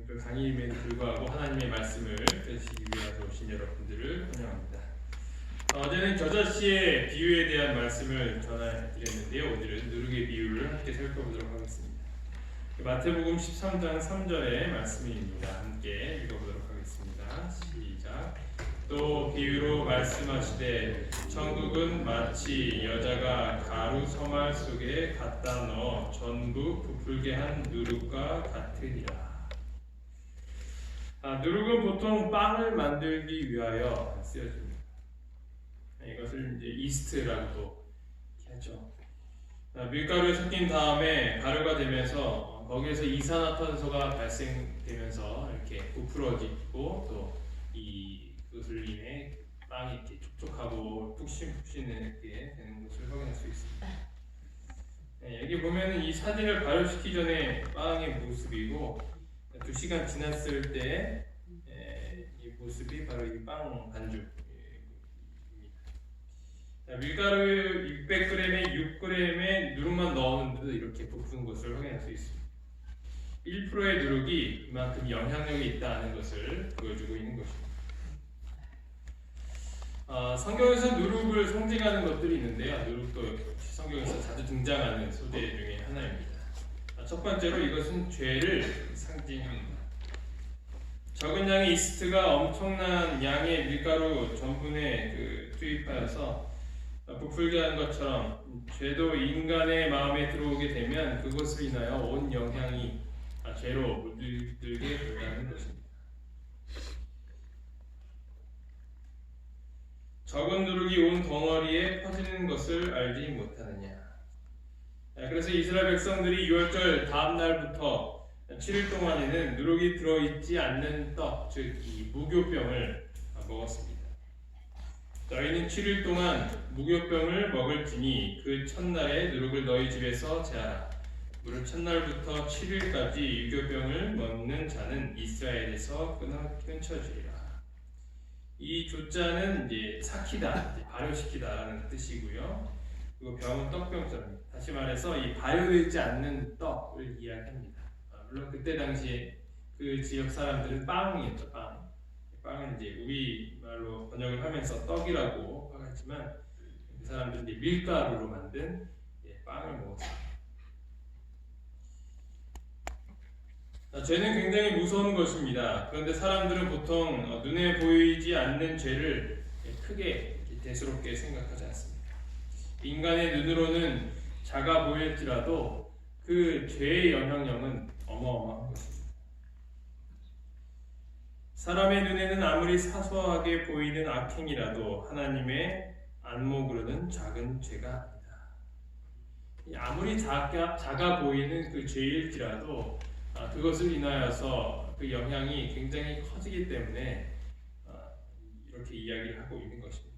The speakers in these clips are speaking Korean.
그 강의임에도 불구하고 하나님의 말씀을 들으시기 위해서 오신 여러분들을 환영합니다. 어제는 겨자씨의 비유에 대한 말씀을 전해드렸는데요. 오늘은 누룩의 비유를 함께 살펴보도록 하겠습니다. 마태복음 13장 3절의 말씀입니다. 함께 읽어보도록 하겠습니다. 시작. 또 비유로 말씀하시되 천국은 마치 여자가 가루 서말 속에 갖다 넣어 전부 부풀게 한 누룩과 같으니라. 누룩은 보통 빵을 만들기 위하여 쓰여집니다. 이것을 이제 이스트라고도 하죠. 밀가루에 섞인 다음에 가루가 되면서 거기에서 이산화탄소가 발생되면서 이렇게 부풀어지고 또 그것을 인해 빵이 이렇게 촉촉하고 푹신푹신하게 되는 것을 확인할 수 있습니다. 여기 보면은 이 사진을 발효시키기 전에 빵의 모습이고 2시간 지났을 때 이 모습이 바로 이 빵 반죽입니다. 밀가루 600g에 6g의 누룩만 넣었는데도 이렇게 부푸는 것을 확인할 수 있습니다. 1%의 누룩이 이만큼 영향력이 있다는 것을 보여주고 있는 것입니다. 성경에서 누룩을 상징하는 것들이 있는데요. 누룩도 성경에서 자주 등장하는 소재 중에 하나입니다. 첫 번째로 이것은 죄를 상징합니다. 적은 양의 이스트가 엄청난 양의 밀가루 전분에 투입하여서 부풀게 한 것처럼 죄도 인간의 마음에 들어오게 되면 그것을 인하여 온 영향이 죄로 물들게 된다는 것입니다. 적은 누룩이 온 덩어리에 퍼지는 것을 알지 못하느냐. 그래서 이스라엘 백성들이 6월절 다음 날부터 7일 동안에는 누룩이 들어있지 않는 떡, 즉 이 무교병을 먹었습니다. 너희는 7일 동안 무교병을 먹을지니 그 첫날에 누룩을 너희 집에서 제하라. 무릇 첫날부터 7일까지 유교병을 먹는 자는 이스라엘에서 끊어주리라. 이 조자는 이제 삭히다, 발효시키다라는 뜻이고요. 그리고 병은 떡병자입니다. 다시 말해서 이 발효되지 않는 떡을 이야기합니다. 물론 그때 당시에 그 지역 사람들은 빵이었죠. 빵은 이제 우리말로 번역을 하면서 떡이라고 하겠지만 그 사람들은 이제 밀가루로 만든 빵을 먹었습니다. 죄는 굉장히 무서운 것입니다. 그런데 사람들은 보통 눈에 보이지 않는 죄를 크게 대수롭게 생각하지 않습니다. 인간의 눈으로는 작아 보일지라도 그 죄의 영향력은 어마어마한 것입니다. 사람의 눈에는 아무리 사소하게 보이는 악행이라도 하나님의 안목으로는 작은 죄가 아니다. 아무리 작아 보이는 그 죄일지라도 그것을 인하여서 그 영향이 굉장히 커지기 때문에 이렇게 이야기를 하고 있는 것입니다.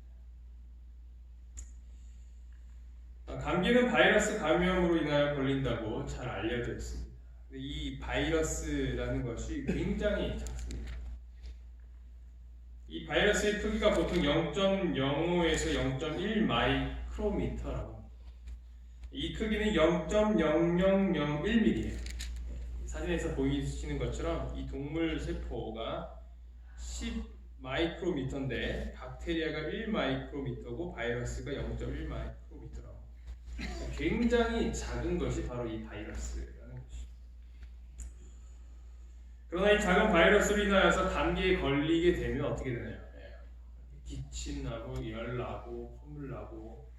감기는 바이러스 감염으로 인하여 걸린다고 잘 알려져 있습니다. 이 바이러스라는 것이 굉장히 작습니다. 이 바이러스의 크기가 보통 0.05에서 0.1 마이크로미터라고. 이 크기는 0.0001mm예요. 사진에서 보이시는 것처럼 이 동물 세포가 10 마이크로미터인데 박테리아가 1 마이크로미터고 바이러스가 0.1 마이크로미터라고. 굉장히 작은 것이 바로 이 바이러스라는 것입니다. 그러나 이 작은 바이러스로 인하여서 감기에 걸리게 되면 어떻게 되나요? 기침 나고 열 나고 콧물 나고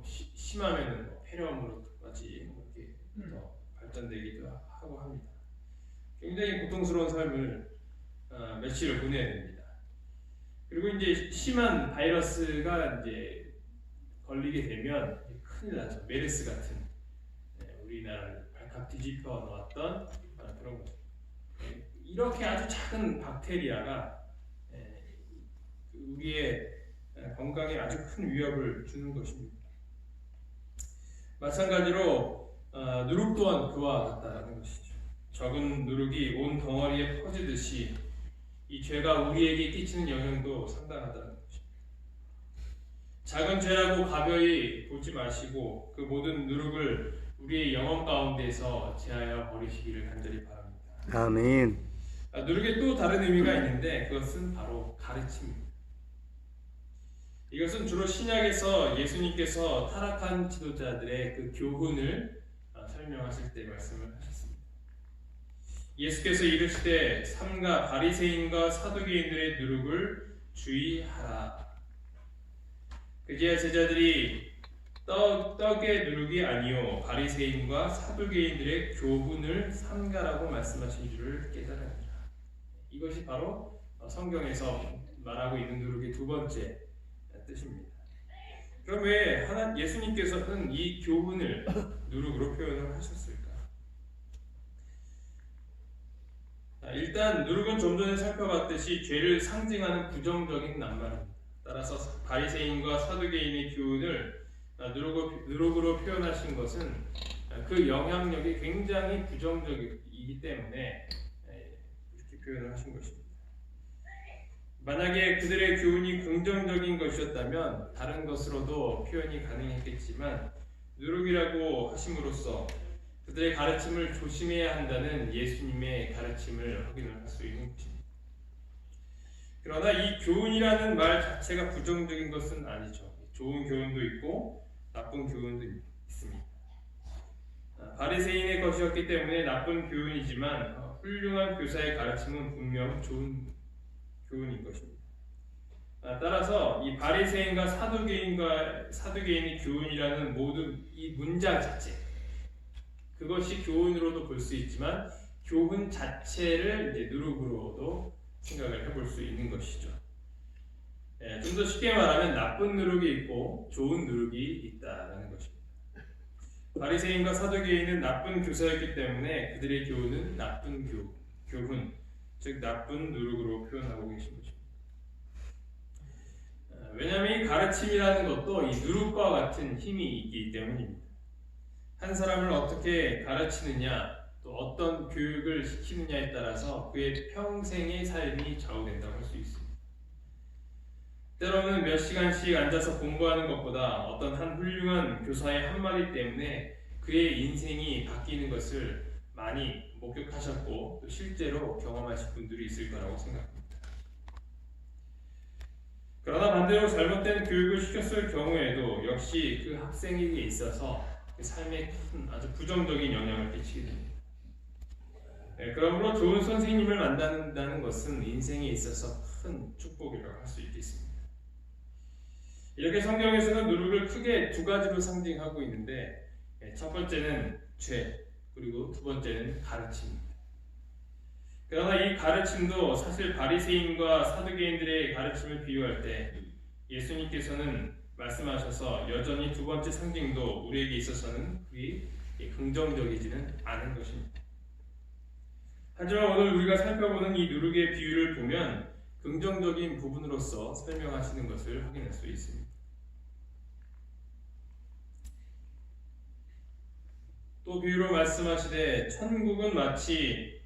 심하면은 폐렴으로까지 이렇게 더 발전되기도 하고 합니다. 굉장히 고통스러운 삶을 며칠을 보내야 됩니다. 그리고 이제 심한 바이러스가 이제 걸리게 되면 큰일 나죠. 메르스 같은 우리나라를 발칵 뒤집어 놓았던 그런 거죠. 이렇게 아주 작은 박테리아가 우리의 건강에 아주 큰 위협을 주는 것입니다. 마찬가지로 누룩 또한 그와 같다는 것이죠. 적은 누룩이 온 덩어리에 퍼지듯이 이 죄가 우리에게 끼치는 영향도 상당하다는 것입니다. 작은 죄라고 가벼이 보지 마시고 그 모든 누룩을 우리의 영혼 가운데서 제하여 버리시기를 간절히 바랍니다. 아멘. 누룩의 또 다른 의미가 있는데 그것은 바로 가르침입니다. 이것은 주로 신약에서 예수님께서 타락한 지도자들의 그 교훈을 설명하실 때 말씀을 하셨습니다. 예수께서 이르시되 삼가 바리새인과 사두개인들의 누룩을 주의하라. 그제야 제자들이 떡의 누룩이 아니요 바리새인과 사두개인들의 교훈을 삼가라고 말씀하신 줄을 깨달으니라. 이것이 바로 성경에서 말하고 있는 누룩의 두 번째 뜻입니다. 그럼 왜 예수님께서는 이 교훈을 누룩으로 표현을 하셨을까? 일단 누룩은 좀 전에 살펴봤듯이 죄를 상징하는 부정적인 낱말입니다. 따라서 바리새인과 사두개인의 교훈을 누룩으로 표현하신 것은 그 영향력이 굉장히 부정적이기 때문에 이렇게 표현을 하신 것입니다. 만약에 그들의 교훈이 긍정적인 것이었다면 다른 것으로도 표현이 가능했겠지만 누룩이라고 하심으로써 그들의 가르침을 조심해야 한다는 예수님의 가르침을 확인을 할 수 있는 것입니다. 그러나 이 교훈이라는 말 자체가 부정적인 것은 아니죠. 좋은 교훈도 있고 나쁜 교훈도 있습니다. 바리새인의 것이었기 때문에 나쁜 교훈이지만 훌륭한 교사의 가르침은 분명 좋은 교훈인 것입니다. 따라서 이 바리새인과 사두개인의 교훈이라는 모든 이 문장 자체, 그것이 교훈으로도 볼 수 있지만 교훈 자체를 이제 누룩으로도 생각을 해볼 수 있는 것이죠. 좀 더 쉽게 말하면 나쁜 누룩이 있고 좋은 누룩이 있다는 것입니다. 바리새인과 사두개인은 나쁜 교사였기 때문에 그들의 교훈은 나쁜 교훈, 즉 나쁜 누룩으로 표현하고 계신 것입니다. 왜냐하면 이 가르침이라는 것도 이 누룩과 같은 힘이 있기 때문입니다. 한 사람을 어떻게 가르치느냐, 또 어떤 교육을 시키느냐에 따라서 그의 평생의 삶이 좌우된다고 할 수 있습니다. 때로는 몇 시간씩 앉아서 공부하는 것보다 어떤 한 훌륭한 교사의 한마디 때문에 그의 인생이 바뀌는 것을 많이 목격하셨고 또 실제로 경험하신 분들이 있을 거라고 생각합니다. 그러나 반대로 잘못된 교육을 시켰을 경우에도 역시 그 학생에게 있어서 그 삶에 큰 아주 부정적인 영향을 끼치게 됩니다. 그러므로 좋은 선생님을 만난다는 것은 인생에 있어서 큰 축복이라고 할 수 있겠습니다. 이렇게 성경에서는 누룩을 크게 두 가지로 상징하고 있는데 첫 번째는 죄, 그리고 두 번째는 가르침입니다. 그러나 이 가르침도 사실 바리새인과 사두개인들의 가르침을 비유할 때 예수님께서는 말씀하셔서 여전히 두 번째 상징도 우리에게 있어서는 그리 긍정적이지는 않은 것입니다. 하지만 오늘 우리가 살펴보는 이 누룩의 비유를 보면 긍정적인 부분으로서 설명하시는 것을 확인할 수 있습니다. 또 비유로 말씀하시되 천국은 마치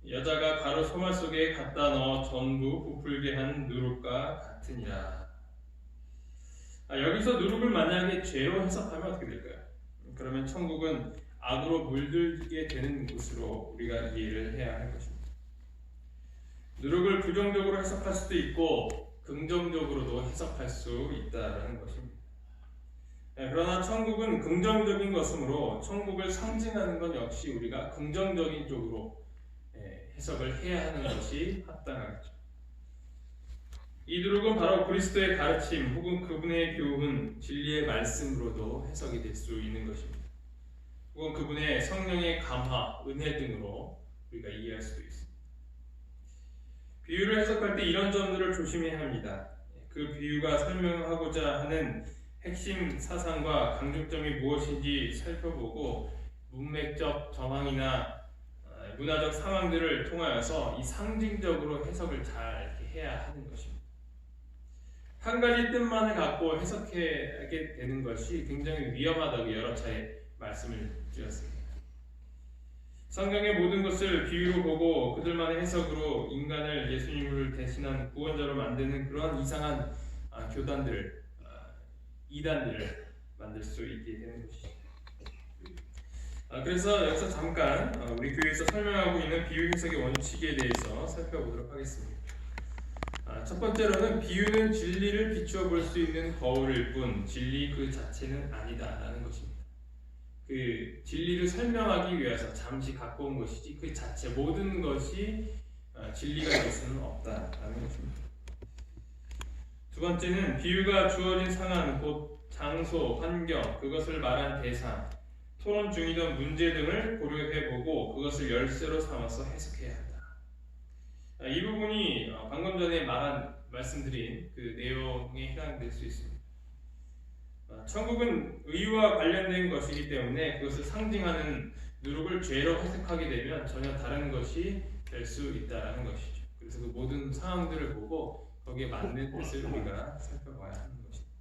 여자가 가루 소말 속에 갖다 넣어 전부 부풀게 한 누룩과 같으니라. 여기서 누룩을 만약에 죄로 해석하면 어떻게 될까요? 그러면 천국은 악으로 물들게 되는 곳으로 우리가 이해를 해야 할 것입니다. 누룩을 부정적으로 해석할 수도 있고 긍정적으로도 해석할 수 있다는 것입니다. 그러나 천국은 긍정적인 것이므로 천국을 상징하는 것 역시 우리가 긍정적인 쪽으로 해석을 해야 하는 것이 합당하겠죠. 이 누룩은 바로 그리스도의 가르침 혹은 그분의 교훈, 진리의 말씀으로도 해석이 될 수 있는 것입니다. 혹은 그분의 성령의 감화, 은혜 등으로 우리가 이해할 수도 있습니다. 비유를 해석할 때 이런 점들을 조심해야 합니다. 그 비유가 설명하고자 하는 핵심 사상과 강조점이 무엇인지 살펴보고 문맥적 정황이나 문화적 상황들을 통하여서 이 상징적으로 해석을 잘 해야 하는 것입니다. 한 가지 뜻만을 갖고 해석하게 되는 것이 굉장히 위험하다고 여러 차례 말씀을 드렸습니다. 성경의 모든 것을 비유로 보고 그들만의 해석으로 인간을 예수님을 대신한 구원자로 만드는 그러한 이상한 이단들을 만들 수 있게 되는 것이죠. 그래서 여기서 잠깐 우리 교회에서 설명하고 있는 비유 해석의 원칙에 대해서 살펴보도록 하겠습니다. 첫 번째로는 비유는 진리를 비추어 볼 수 있는 거울일 뿐 진리 그 자체는 아니다라는 것입니다. 그 진리를 설명하기 위해서 잠시 갖고 온 것이지 그 자체 모든 것이 진리가 될 수는 없다라는 것입니다. 두 번째는 비유가 주어진 상황, 곧 장소, 환경, 그것을 말한 대상, 토론 중이던 문제 등을 고려해보고 그것을 열쇠로 삼아서 해석해야 한다. 이 부분이 방금 전에 말씀드린 그 내용에 해당될 수 있습니다. 천국은 의와 관련된 것이기 때문에 그것을 상징하는 누룩을 죄로 해석하게 되면 전혀 다른 것이 될 수 있다는 것이죠. 그래서 그 모든 상황들을 보고 거기에 맞는 뜻을 우리가 살펴봐야 하는 것입니다.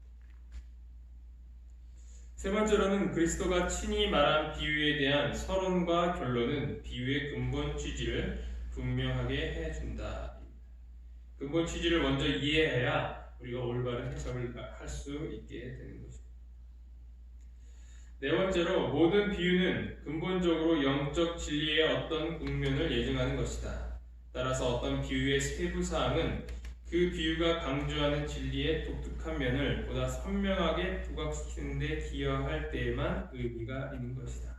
세 번째로는 그리스도가 친히 말한 비유에 대한 서론과 결론은 비유의 근본 취지를 분명하게 해준다. 근본 취지를 먼저 이해해야 우리가 올바른 해석을 할 수 있게 되는 것입니다. 네 번째로 모든 비유는 근본적으로 영적 진리의 어떤 국면을 예증하는 것이다. 따라서 어떤 비유의 세부 사항은 그 비유가 강조하는 진리의 독특한 면을 보다 선명하게 부각시키는 데 기여할 때에만 의미가 있는 것이다.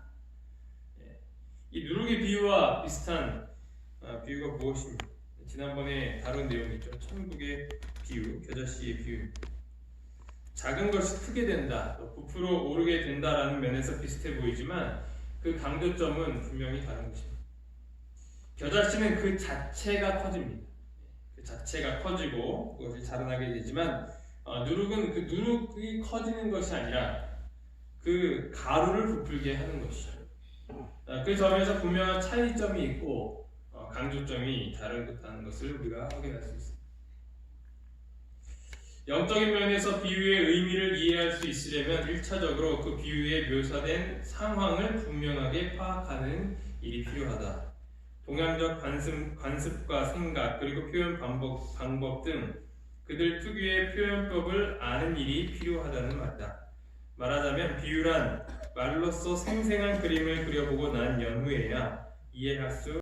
이 누룩의 비유와 비슷한 비유가 무엇입니까? 지난번에 다룬 내용이죠. 천국의 비유, 겨자씨의 비유입니다. 작은 것이 크게 된다, 또 부풀어 오르게 된다라는 면에서 비슷해 보이지만 그 강조점은 분명히 다른 것입니다. 겨자씨는 그 자체가 커집니다. 그 자체가 커지고 그것이 자라나게 되지만 누룩은 그 누룩이 커지는 것이 아니라 그 가루를 부풀게 하는 것이죠. 그 점에서 분명한 차이점이 있고 강조점이 다른 것을 우리가 확인할 수 있습니다. 영적인 면에서 비유의 의미를 이해할 수 있으려면 1차적으로 그 비유에 묘사된 상황을 분명하게 파악하는 일이 필요하다. 동양적 관습과 생각 그리고 표현 방법 등 그들 특유의 표현법을 아는 일이 필요하다는 말이다. 말하자면 비유란 말로써 생생한 그림을 그려보고 난 연후에야 이해할 수